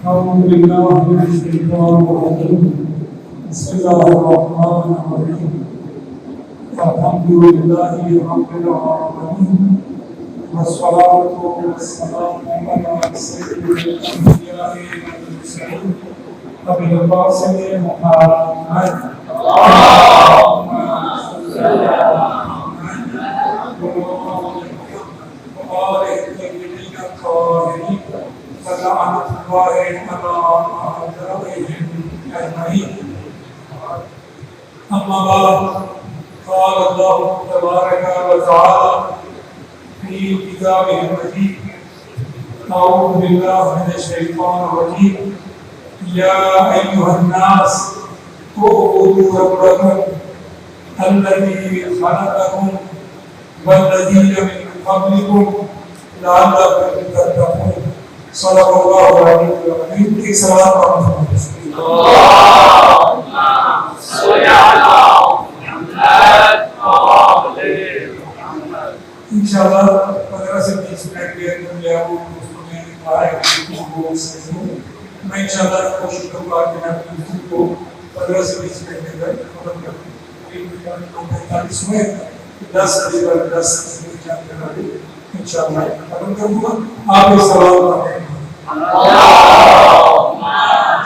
أعوذ بالله من الشيطان الرجيم بسم الله الرحمن الرحيم الحمد لله رب العالمين والصلاة والسلام على سيد الأنبياء والمرسلين أبي القاسم محمد اللهم صل على محمد وآل الطيبين الطاهرين ولعنة الله على أعدائهم أجمعين. أما بعد قال الله تبارك وتعالى في كتابه المجيد أعوذ بالله من الشيطان الرجيم يا أيها الناس اعبدوا ربكم الذي خلقكم والذين من قبلكم لعلكم تتقون. صدق الله العلي العظيم. ایک سلام اللهم صل على محمد وآل محمد. انشاءاللہ 15 سے 20 منٹ کے اندر جو ہے وہ میں آئے وہ میں انشاءاللہ کوشش کروں گا کہ میں اپنی گفتگو کو 15 سے 20 منٹ کے اندر ختم کر دوں. تاکہ صبح 10 بجے پر 10 انشاءاللہ ختم کروں گا. آپ یہ سوال کریں. اللهم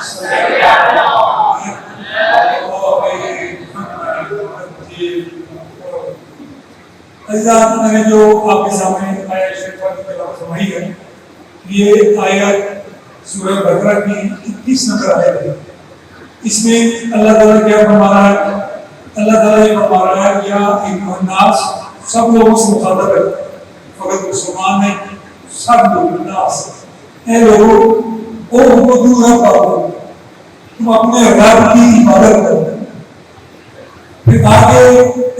صل على عزیزان، میں نے جو آپ کے سامنے آیت شریف کی تلاوت فرمائی ہے یہ آیت سورہ بقرہ کی 21 نمبر آیت ہے. اس میں اللہ تعالیٰ کیا فرما رہا ہے؟ اللہ تعالیٰ یہ فرما رہا ہے یا ایھا الناس، سب لوگوں سے مخاطب ہے، فقط مسلمان نہیں، سب لوگ الناس. اے لوگوں اعبدوا ربکم، تم اپنے رب کی عبادت کرو. پھر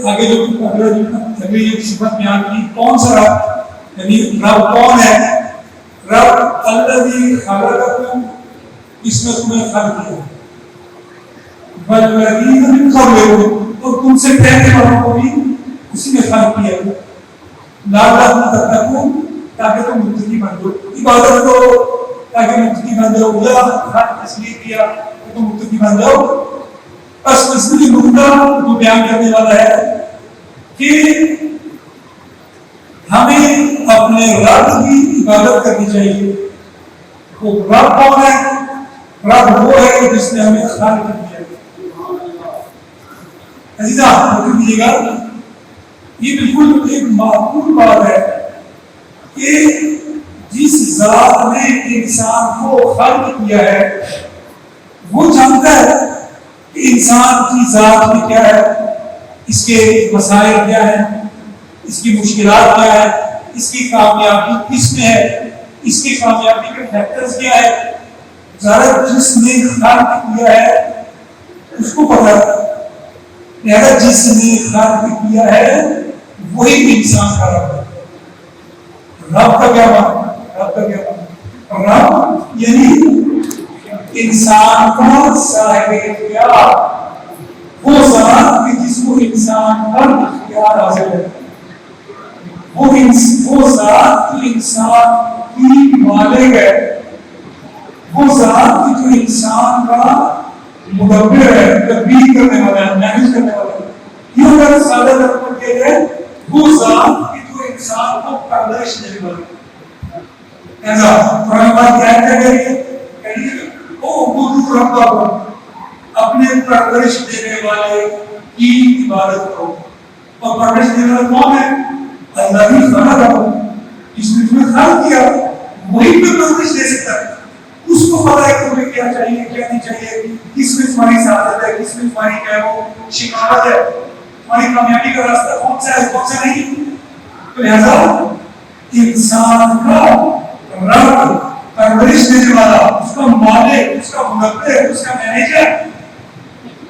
آگے جو اگلی صفت بیان کی، کون سا رب؟ یعنی رب کون ہے؟ رب الذی خلقکم، اس نے تمہیں خلق کیا، والذین من قبلکم، اور تم سے پہلے والوں کو بھی اسی نے خلق کیا، لعلکم تتقون، تاکہ تم متقی بن جاؤ. عبادت کرو تاکہ متقی بن جاؤ، یا حق اس لیے کیا کہ تم متقی بن جاؤ. بس اس لیے نقطہ جو بیان کرنے والا ہے کہ ہمیں اپنے رب کی عبادت کرنی چاہیے. تو رب کون ہے؟ رب وہ ہے جس نے ہمیں خالق کیا. عزیزاں فکر کیجیے گا، یہ بالکل ایک معقول بات ہے کہ جس ذات نے انسان کو خلق کیا ہے وہ جانتا ہے کہ انسان کی ذات میں کیا ہے، اس کے مسائل کیا ہیں، اس کی مشکلات کیا ہے، اس کی کامیابی کس میں ہے، اس کی کامیابی کے فیکٹرز کیا ہے. ذرا جس نے خلق کیا ہے اس کو پتا ہے، لہذا جس نے خلق کیا ہے وہی انسان کا رب ہے. رب کا کیا معنی؟ رب یعنی انسان کا صاحب اختیار، وہ ذات جس کو انسان پر اختیار حاصل ہے، وہ ذات جو انسان کی مالک ہے، وہ ذات جو انسان کا مدبر ہے، تدبیر کرنے والا ہے، مینج کرنے والا ہے. یہ اگر سادہ طور پر کہہ جائے وہ ذات جو انسان کو پرورش دینے والا ہے. ایسا قرآن پاک کیا کہہ رہی ہے؟ اعبدوا ربکم، اپنے پرورش دینے والے کی عبادت کرو. اور پرورش دینے والا کون ہے؟ اللہ ہی خلقکم، جس نے تمہیں خلق کیا وہی پہ پرورش دے سکتا ہے. اس کو پتا ہے تمہیں کیا چاہیے کیا نہیں چاہیے، کس میں تمہاری سعادت ہے، کس میں تمہاری کیا وہ شکایت ہے، تمہاری کامیابی کا راستہ کون سا ہے کون سا نہیں. تو لہذا انسان کا رب، پرورش دینے والا، اس کا مالک، اس کا مدبر، اس کا مینیجر،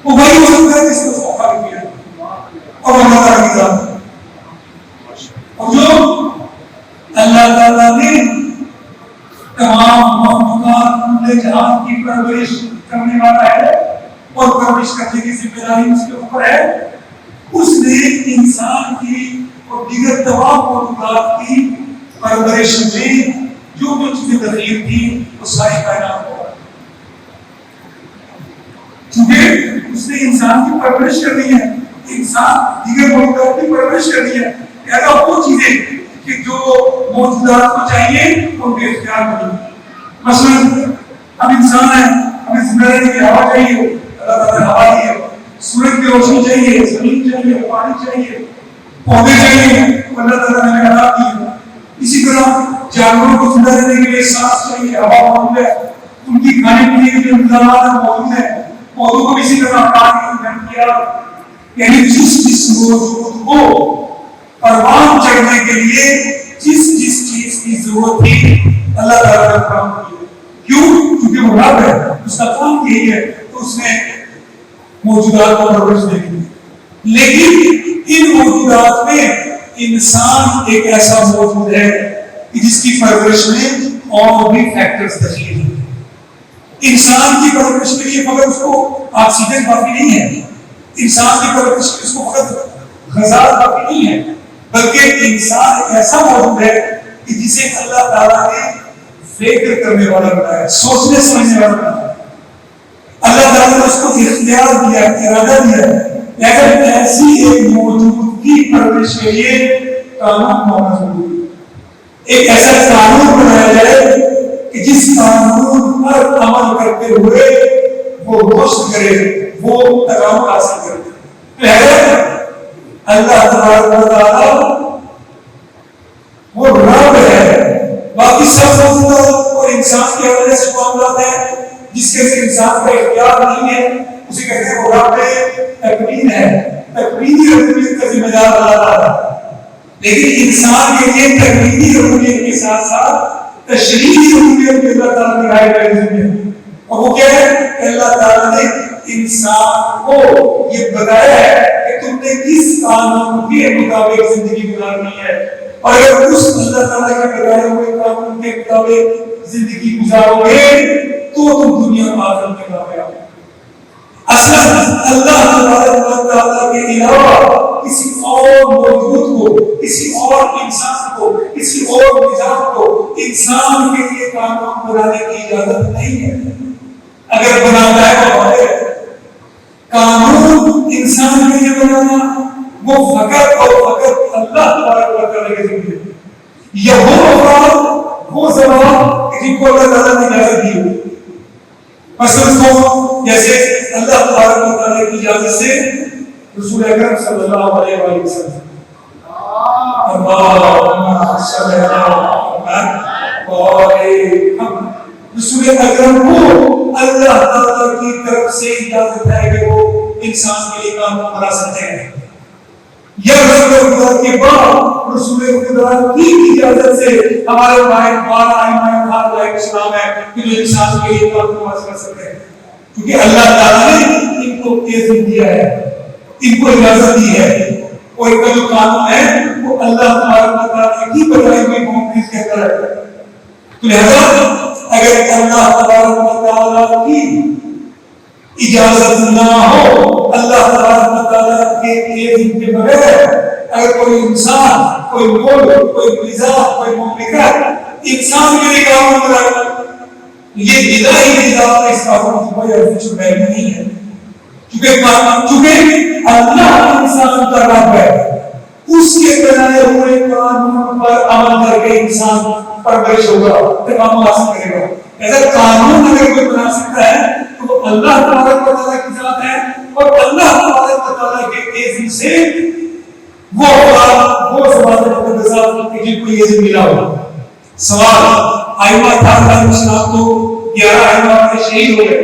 وہ وہی ہو سکتا ہے جس نے اس کو خلق کیا اور اللہ تعالیٰ کی ذات. اور جو اللہ تعالیٰ نے تمام مخلوقات پورے جہان کی پرورش کرنے والا ہے اور پرورش کرنے کی ذمہ داری اس کے اوپر ہے، اس نے انسان کی اور دیگر تمام موجودات کی پرورش میں جو چیزیں تخلیق کی وہ ساری کائنات کو انسان کی پرورش کرنی ہے، انسان دیگر موجودات کی پرورش کرنی ہے، ایسا وہ چیزیں کہ جو موجودات کو چاہیے ان کے اختیار میں. مثلا ہم انسان ہیں، ہمیں زندہ رہنے کی ہوا چاہیے، اللہ تعالیٰ نے ہوا دی ہے، سورج کی روشنی چاہیے، زمین چاہیے، پانی چاہیے، پودے چاہیے، اللہ تعالیٰ نے عطا کی ہے. اسی طرح جانوروں کو زندہ رہنے کے لیے سانس چاہیے، ہوا موجود ہے، ان کی کھانے پینے کے لیے انتظامات موجود ہیں، پودوں کو اسی طرح پانی کیا. یعنی جس موجود کو پروان چڑھنے کے لیے جس چیز کی ضرورت تھی اللہ تعالیٰ نے کام کیا. کیوں؟ کیونکہ وہ رب ہے، اس کا کام یہی ہے، تو اس نے موجودات کو پرورش دے دی. لیکن ان موجودات میں انسان ایک ایسا موجود ہے کہ جس کی پرورش میں اور بھی فیکٹرز دخیل ہیں. انسان کی پرورش کے لیے مگر اس کو آکسیجن کافی نہیں ہے، انسان کی پرورش کے لیے اس کو فقط غذا کافی نہیں ہے، بلکہ انسان ایک ایسا موجود ہے کہ جسے اللہ تعالیٰ نے فکر کرنے والا بنایا، سوچنے سمجھنے والا بنایا. اللہ تعالیٰ نے اس کو اختیار دیا، ارادہ دیا. لیکن ایسی ایک موجود کی پرورش کے لیے قانون ہونا ضروری ہے. ایک ایسا قانون بنایا جائے کہ جس قانون پر عمل کرتے ہوئے وہ رشد کرے، وہ تکامل حاصل کرے. اللہ تبارک و تعالیٰ وہ رب ہے، باقی سب موجودات اور انسان کے حوالے سے معاملات ہیں جس کے اندر انسان کا اختیار نہیں ہے، اسے کہتے ہیں وہ رب تکوین ہے، تکوینی ربوبیت کا ذمہ دار اللہ تعالیٰ. لیکن انسان کے لیے تکوینی ربوبیت کے ساتھ ساتھ تشریعی ربوبیت بھی اللہ تعالیٰ نے رائے کر دی ہے. اور وہ کیا ہے؟ اللہ تعالیٰ نے انسان کو یہ بتایا ہے کہ تم نے کس قانون کے مطابق زندگی گزارنی ہے، اور اگر اس اللہ تعالیٰ کے بتائے ہوئے قانون کے مطابق زندگی گزارو گے تو تم دنیا میں آخرت میں کامیاب. اصلا اللہ تبارک و تعالیٰ کے علاوہ کسی اور موجود کو، کسی اور انسان کو، کسی اور نظام کو انسان کے لیے قانون بنانے کی اجازت نہیں ہے. اگر بناتا ہے تو ہے قانون انسان کے لیے بنانا وہ فقط اور فقط اللہ تبارک و تعالیٰ کے ذمہ ہے. یہ وہ افراد، وہ زبان جن کو اللہ تعالیٰ نے اجازت دی ہوئی. مثلا کو جیسے اللہ تبارک و تعالیٰ کی اجازت سے رسول اکرم صلی اللہ علیہ وسلم رسول اکرم کو اللہ تعالیٰ کی طرف سے اجازت ہے کہ وہ انسان کے لیے کام بنا سکتے ہیں. یا رسول خدا کے بعد رسول خدا کی اجازت سے ہمارے بھائی 12 ائمہ علیہ السلام ہے کہ جو انسان کے لیے کام کر سکتے ہیں، کیونکہ اللہ تعالیٰ نے ان کو اذن دیا ہے، ان کو اجازت دی ہے. اور ان کا جو قانون ہے وہ اللہ تبارک و تعالیٰ کی بتائی ہوئی باؤنڈریز کے اندر ہے. تو لہذا اگر اللہ تبارک و تعالیٰ کی اجازت نہ ہو، اللہ تبارک و تعالیٰ کے اذن کے بغیر اگر کوئی انسان، کوئی ملک، کوئی نظام، کوئی مملکت انسان کے لیے قانون بنائے، یہ الہی نظام اس قانون کی کوئی ارزش ویلیو نہیں ہے. چونکہ اللہ انسان کا رب ہے، اس کے بنائے ہوئے قانون پر عمل کر کے انسان پرورش ہوگا، تکامل حاصل کرے گا. اگر قانون اگر کوئی بنا سکتا ہے تو وہ اللہ تبارک و تعالیٰ کی ذات ہے، اور اللہ تبارک و تعالیٰ کے اذن سے وہ زبان مقدسات کے جن کو یہ اذن ملا ہوا. سوال ائمہ علیہ السلام تو 11 ائمہ میں شہید ہو گئے.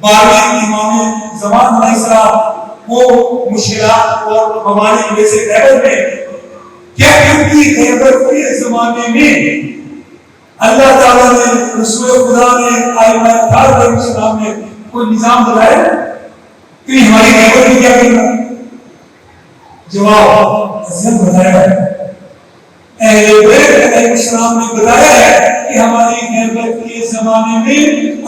12 امام زمان علیہ السلام وہ مشکلات اور ممالک میں سے خیبر میں کیا کیونکہ خیبر کے زمانے میں اللہ تعالیٰ نے، رسول خدا نے، ائمہ علیہ السلام نے کوئی نظام بنایا کہ ہماری خیبر میں کیا کرنا؟ جواب حضرت بتایا ہے، اہل بیت علیہ السلام نے بتایا ہے کہ ہماری خیبر کے زمانے میں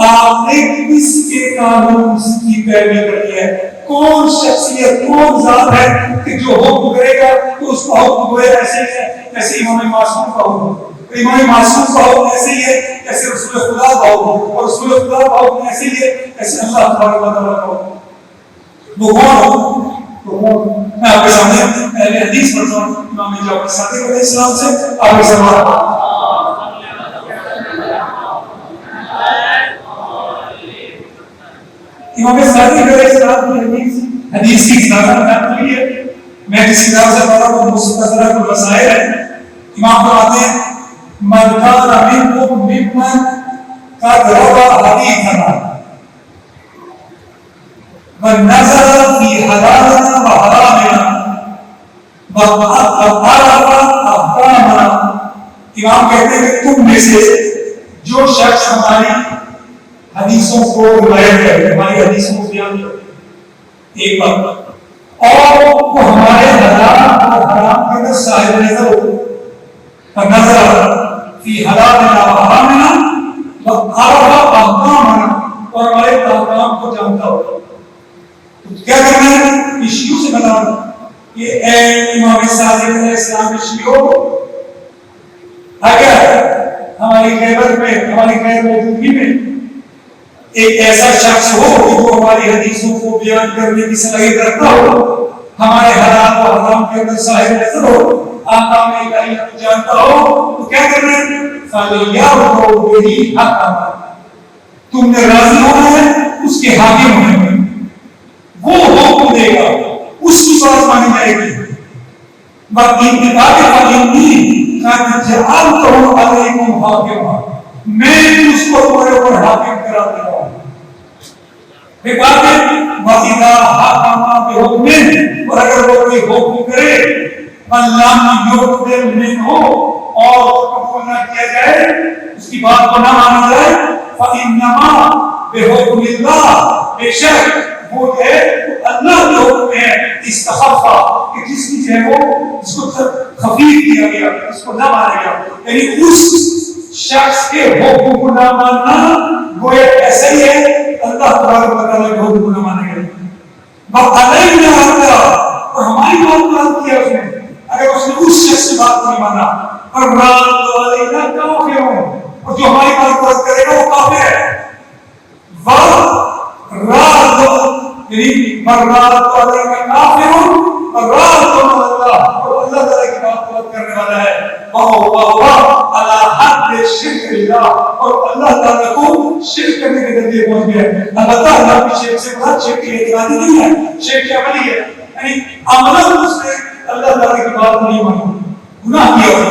آپ نے کس کے قانون کی پیروی کرنی ہے. کون شخصیت، کون ذات ہے کہ جو حکم کرے گا تو اس کا حکم ہوئے ایسے ہی ہے ایسے امام معصوم کا حکم، امام معصوم کا حکم ایسے ہی ہے ایسے رسول خدا کا حکم، اور رسول خدا کا حکم ایسے ہی ہے ایسے اللہ تبارک و تعالیٰ کا حکم. وہ کون؟ میں آپ کے سامنے پہلے حدیث پڑھتا ہوں امام جعفر صادق علیہ السلام سے، آپ کے سامنے امام صادق علیہ السلام کی حدیث کی کتاب بتا رہی ہے. میں جس کتاب سے پڑھ رہا ہوں مستدرک الوسائل ہے. امام فرماتے ہیں من کان منکم ممن قد روى حدیثنا ونظر فی حلالنا وحرامنا وعرف احکامنا. امام کہتے ہیں کہ تم میں سے جو شخص ہماری حدیثوں کو روایت کرے، ہماری حدیثوں کو بیان کرے ایک بات، اور وہ ہمارے حلال اور حرام کے اندر صاحب نظر ہو، فنظر فی حلالنا وحرامنا وعرف احکامنا، اور ہمارے احکام کو جانتا ہو. تو کیا کرنا ہے؟ اشیو سے بتانا کہ اے امام صادق علیہ السلام اشیو، اگر ہماری غیبت میں، ہماری غیر موجودگی میں ایک ایسا شخص ہو کہ جو ہماری حدیثوں کو بیان کرنے کی صلاحیت رکھتا ہو، ہمارے حلال و حرام کے اندر صاحب نظر ہو، آقا میں الہی کو جانتا ہو، تو کیا کرنا ہے؟ فَلْيَرْضَوْا بِهِ حَقًّا، تم نے راضی ہونا ہے اس کے حاکم ہونے میں، وہ حکم دے گا، اس کی بات مانی جائے گی. وَإِنْتِقَادِ فَإِنِّي قَدْ جَعَلْتُهُ عَلَيْكُمْ حَاكِمًا، میں اس کو تمہارے اوپر حاکم کرا دے رہا ہوں. پھر بات ہے وَإِذَا حَكَمَ بِحُكْمٍ، اور اگر وہ کوئی حکم کرے فَلَمْ يُقْبَلْ مِنْهُ، اور قبول نہ کیا جائے، اس کی بات کو نہ مانا جائے، فَإِنَّمَا بِحُكْمِ اللَّهِ، بے شک وہ ہے اللہ کے حکم ہے استخفا، کہ جس کی جو ہے وہ اس کو خفیف کیا گیا، اس کو نہ مانا گیا، یعنی اس شخص کے حکم کو نہ ماننا گویا ایسا ہی ہے اللہ تبارک و تعالیٰ کے حکم کو نہ مانا گیا. وَعَلَيْنَا أَنْ، اور ہماری بات بات کیا اس نے، اگر اس نے اس شخص سے بات نہیں مانا، فَالرَّادُّ عَلَيْنَا كَافِرٌ، اور جو ہماری بات کرے گا وہ کافر ہے. یعنی مراد تو اللہ کا کافر ہوں، مراد تو اللہ، اور اللہ تعالیٰ کی بات کرنے والا ہے. وَهُوَ عَلَى حَدِّ الشِّرْكِ لِلَّهِ، اور اللہ تعالیٰ کو شرک کرنے کے درجے پہنچ گیا. البتہ اللہ کی شرک سے بات شرک کی اعتقادی نہیں ہے، شرک عملی ہے، یعنی عملاً اس نے اللہ تعالیٰ کی بات نہیں مانی، گناہ کیا ہے.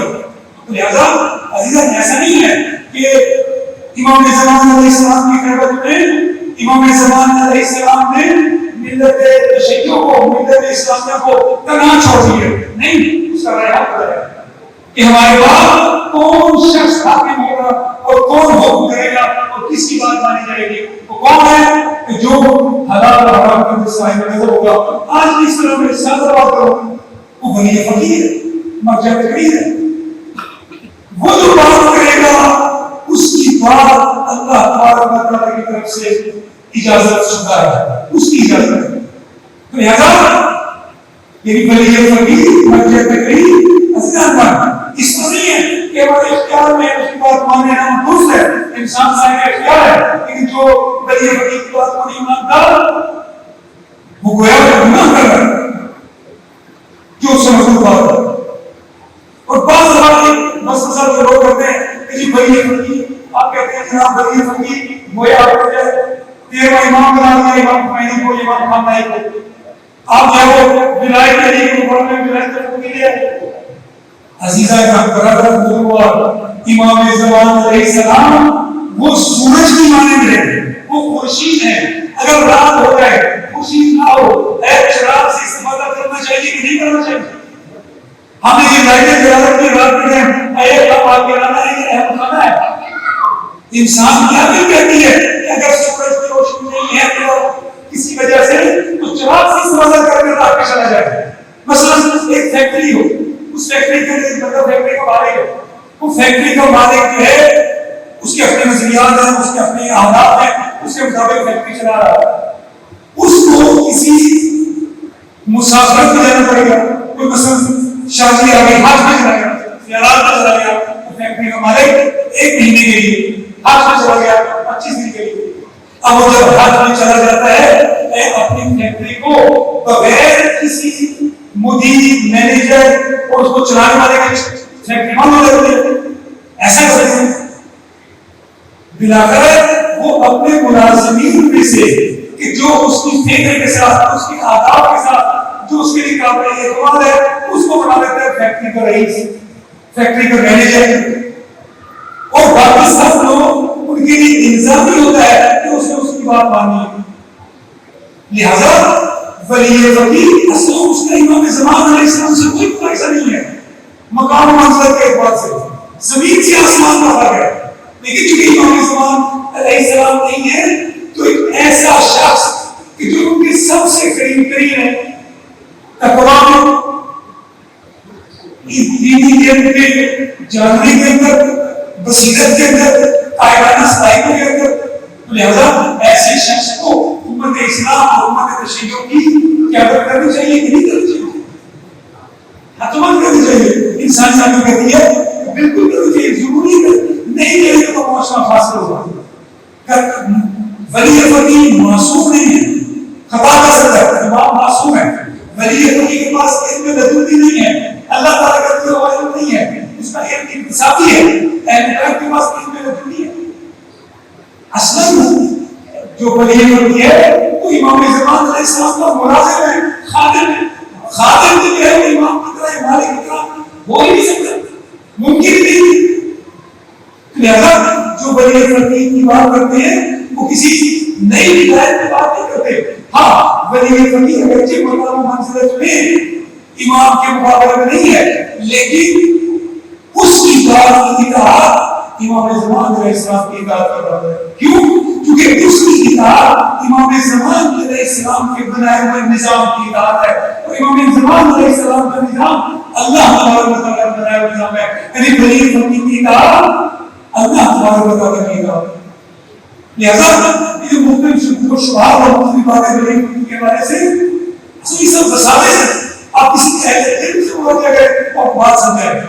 لہذا عزیزاً ایسا نہیں ہے کہ امام زمان علیہ السلام کی قیادت میں امام زمان علیہ السلام نے ملت تشیع کو، ملت اسلامیہ کو تنہا چھوڑ دیا، نہیں، اس کا رائے حق ہے کہ ہمارے بعد کون شخص حاکم ہوگا اور کون حکم کرے گا اور کس کی بات مانی جائے گی، وہ کون ہے کہ جو حلال و حرام کے صاحب نظر ہوگا. آج بھی اس طرح میں سادہ بات کروں، وہ بنی فقیر ہے، مرجع فقیر ہے، وہ جو بات کرے گا اس کی بات اللہ تبارک و تعالیٰ کی طرف سے اجازت شدہ ہے، اس کی اجازت ہے. تو لہذا یہ بلی فقیر مرجع فقیر اس کو نہیں ہے کہ ہمارے اختیار میں اس کی بات ماننے نہ درست ہے، انسان صاحب اختیار ہے، لیکن جو بلی فقیر کی بات کو نہیں مانتا وہ گویا گناہ کر رہا ہے جو اس سے مخلوق بات ہے. اور بعض زبان مسئلہ جو لوگ کرتے ہیں کہ جی بلی فقیر، آپ کہتے ہیں جناب بلی فقیر گویا آپ کو جائے 13واں امام بنا دیا، امام خمینی کو، امام خامنائی کو، آپ جو وہ ولایت کے لیے مقام میں ولایت کے لیے عزیزہ کا برادر بزرگوار امام زمان علیہ السلام وہ سورج کی مانند ہے، وہ خورشید ہے. اگر رات ہو جائے خورشید نہ ہو، ایک چراغ سے استفادہ کرنا چاہیے کہ نہیں کرنا چاہیے؟ ہم نے یہ لائٹیں جلا کے رات میں ایک کپ آ کے لانا ہے، یہ اہم کھانا ہے. انسان کیا بھی کہتی ہے کہ اگر سورج کی روشنی نہیں ہے تو کسی وجہ سے تو چراغ سے استفادہ کر کے رات میں چلا جائے. مثلا ایک فیکٹری ہو، اس فیکٹری کے مطلب فیکٹری کا مالک ہے، وہ فیکٹری کا مالک جو ہے اس کے اپنے نظریات ہیں، اس کے اپنے اہداف ہیں، اس کے مطابق فیکٹری چلا رہا ہے. اس کو کسی مسافر کو جانا پڑے گا، کوئی مثلا شادی آ گئی، حج میں چلا گیا یا رات میں چلا گیا، تو فیکٹری کا مالک 1 مہینے کے لیے حج میں چلا گیا 25 دن کے لیے. اب وہ جب حج میں چلا جاتا ہے اپنی فیکٹری کو بغیر کسی مدیر مینیجر اور اس کو چلانے والے کے فیکٹری بند ہو جاتی ہے. ایسا کرتے ہیں بلاخر وہ اپنے ملازمین میں سے کہ جو اس کی فکر کے ساتھ اس کی آداب کے ساتھ جو اس کے لیے قابل اعتماد ہے اس کو بنا دیتا ہے فیکٹری کا رئیس, فیکٹری کا مینیجر, اور باقی سب لوگ ان کے لیے الزامی ہوتا ہے کہ اس نے اس کی بات مانی ہے. لہذا ولی فقیہ اصل اس کا امام زمان علیہ السلام سے کوئی مقایسہ نہیں ہے مقام و منزلت کے اعتبار سے, زمین سے آسمان کا فرق ہے. لیکن چونکہ امام زمان علیہ السلام نہیں ہے تو ایک ایسا شخص کہ جو ان کے سب سے قریب ترین ہے, تقویٰ میں, دینی کے اندر, جاننے کے اندر, بصیرت کے اندر, قائدانہ صلاحیتوں کے اندر, لہذا ایسے شخص کو امت اسلام اور امت تشیع کی قیادت کرنی چاہیے کہ نہیں کرنی چاہیے؟ حتماً کرنی چاہیے. انسان ساتھ کہتی ہے بالکل کرنی چاہیے, ضروری ہے, نہیں کرے تو معاشرہ فاصل ہوگا. ولی فقیہ معصوم نہیں ہے, خطا کر سکتا ہے, امام معصوم ہے. ولی فقیہ کے پاس علم لدنی نہیں ہے, اللہ تعالیٰ کا دیا ہوا علم نہیں ہے, اس کا علم انتصابی ہے. اہل کے پاس علم لدنی ہے. اصلاً جو ولی فقیہ ہے وہ امام زمان علیہ السلام کا ملازم ہے, خادم ہے. خادم جو ہے وہ امام کی طرح, مالک کی طرح ہو ہی نہیں سکتا, ممکن نہیں. لہذا جو ولی فقیہ کی بات کرتے ہیں وہ کسی نئی ہدایت کی بات نہیں کرتے. ہاں ولی فقیہ اگرچہ مقام و منزلت میں امام کے مقابلے میں نہیں ہے, لیکن اس کی بات کی اطاعت امام زمان علیہ السلام کی اطاعت کا برابر ہے. کیوں؟ کیونکہ اس کی اطاعت امام زمان علیہ السلام کے بنائے ہوئے نظام کی اطاعت ہے, اور امام زمان علیہ السلام کا نظام اللہ تبارک و تعالیٰ کا بنایا ہوا نظام ہے. یعنی ولی فقیہ کی اطاعت اللہ تبارک و تعالیٰ کی اطاعت. لہذا یہ مختلف شبہات اور مختلف باتیں ولی فقیہ کے بارے سے یہ سب وساوس ہیں. آپ کسی اہل علم سے بات کریں اور بات سمجھائیں,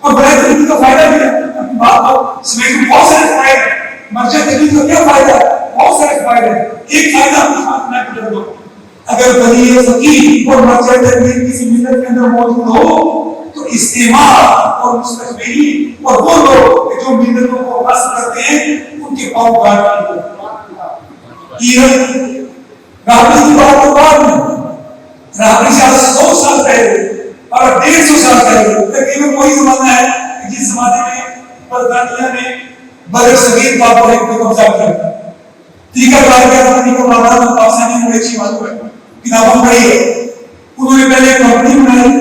اور بڑے دلیل کا فائدہ بھی ہے. بات کو سمجھنے میں بہت سارے فائدے ہیں. مرجع دلیل کا کیا فائدہ ہے؟ بہت سارے فائدے ہیں. ایک فائدہ اپنا کر دو, اگر ولی فقیہ اور مرجع دلیل کسی ملت کے اندر موجود ہو تو استماع اور مستقبلین اور وہ لوگ جو ملتوں کو غصب کرتے ہیں ان کے پاؤں گاڑ کی رابطی کی بات تو بعد میں, رابطی سے 100 سال پہلے اور 150 سال پہلے تقریباً وہی زمانہ ہے جس زمانے میں برطانیہ نے بر صغیر کا پر ایک قبضہ کیا. طریقہ کار کیا تھا, طریقہ کار پاکستانی بڑے اچھی معلوم ہے, کتابوں پڑھی ہے. انہوں نے پہلے کمپنی بنائی,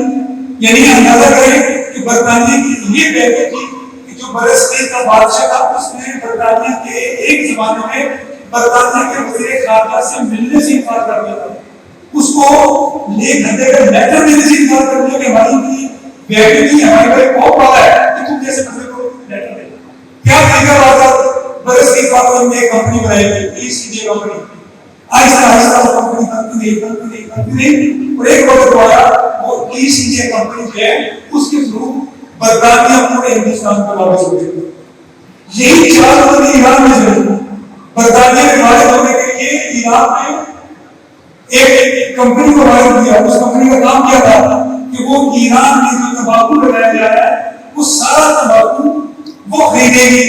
یعنی اندازہ کریں کہ برطانیہ کی یہ پہلے تھی کہ جو بر صغیر کا بادشاہ تھا اس نے برطانیہ کے ایک زمانے میں برطانیہ کے وزیر خارجہ سے ملنے سے انکار کر دیا تھا. اس کو ایک گھنٹے کا لیٹر دینے سے انکار کر دیا کہ ہماری بیٹی نہیں, ہمارے بھائی بہت بڑا ہے کہ تم جیسے بندے کو لیٹر دے. کیا طریقہ بات برس کی بات میں ایک کمپنی بنائی گئی, ایسٹ انڈیا کمپنی. آہستہ آہستہ وہ کمپنی بنتی رہی اور ایک وقت آیا وہ ایسٹ انڈیا کمپنی جو ہے اس کے تھرو برطانیہ پورے ہندوستان کو واپس ہو گئی. یہی 4 بندے ایران میں جو برطانیہ کے وارد ہونے کے لیے ایران میں ایک کمپنی کو وارد کیا. اس کمپنی کا کام کیا تھا کہ وہ ایران میں جو تمباکو لگایا جا رہا ہے وہ سارا تمباکو وہ خریدے گی,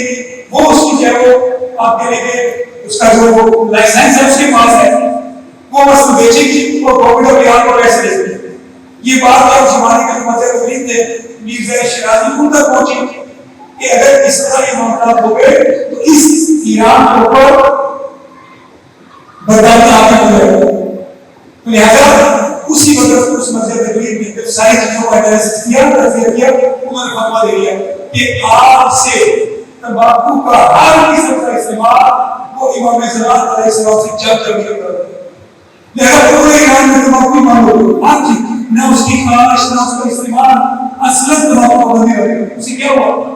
وہ اس کی جو ہے وہ آپ کے لیے اس کا جو لائسنس ہے اس کے پاس ہے, وہ بس بیچے گی اور گورنمنٹ آف ایران کو پیسے دے دے. یہ بات آپ زمانے کے مدد فرید تھے مرزا شیرازی ان تک پہنچی کہ اگر اس طرح یہ معاملات ہو گئے تو اس ایران کے اوپر برطانیہ آگے ہو جائے گا. لہذا اسی وقت اس مسجد نبوی میں ساری چیزوں کا انالیسس کیا, تجزیہ کیا, انہوں نے فتویٰ دے دیا کہ آج سے تمباکو کا ہر قسم کا استعمال وہ امام زمان علیہ السلام سے جب تک کیا کرتا ہے. لہذا پورے ایران میں تمباکو مان لو, ہاں جی, نہ اس کی خواہش نہ اس کا استعمال, اصلاً تمباکو کو بندی رکھے. اسے کیا ہوا؟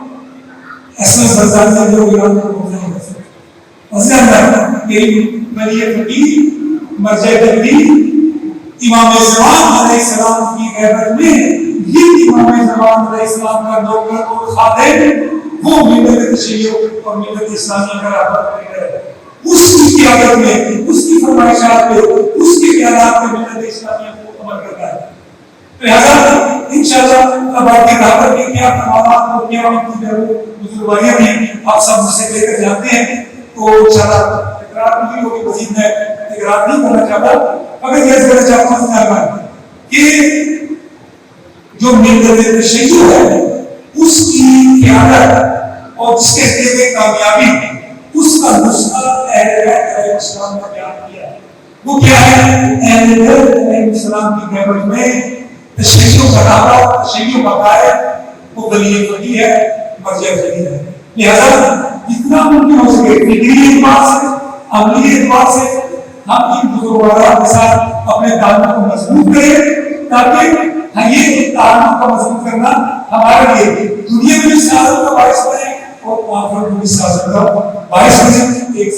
اصلاً برطانیہ جو ایران کو بندی نہیں کر سکتے. اصلاً یہی ولی فقیہ مرجع دلیل امام زمان علیہ السلام کی غیبت میں یہ امام زمان علیہ السلام کا نوکر اور خادم وہ ملت تشیع اور ملت اسلامیہ کا رہبر ہے. اس کی قیادت میں، اس کی فرمائشات پہ، اس کی قیادت میں ملت اسلامیہ کو عمل کرتا ہے۔ لہٰذا انشاءاللہ اب آپ کے دعوت کے کیا فرمانات اور کیا ان کی بزرگواریاں بھی آپ سب مجھ سے لے کر جانتے ہیں، تو انشاءاللہ تکرار نہیں ہوگی، مزید میں تکرار نہیں کرنا چاہتا، مگر یہ ذرا چاہتا ہوں کہ جو ملت تشیع ہے اس کی قیادت اور اس کے ذریعے کامیابی، اس کا نسخہ اہل بیت علیہ السلام نے بیان کیا ہے۔ وہ کیا ہے؟ اہل بیت علیہ السلام کی قیادت میں تشیع کا دعویٰ، تشیع کا قائد وہ ولی فقیہ ہے، مرجع فقیہ ہے۔ لہذا جتنا ممکن ہو سکے فکری اعتبار سے، عملی اعتبار سے ہم ان بزرگواروں کے ساتھ اپنے تعلق کو مضبوط کریں، تاکہ یہ تعلق کو مضبوط کرنا ہمارے لیے دنیا میں بھی سعادت کا باعث بنے اور آخرت میں بھی سعادت کا باعث بنے۔ ایک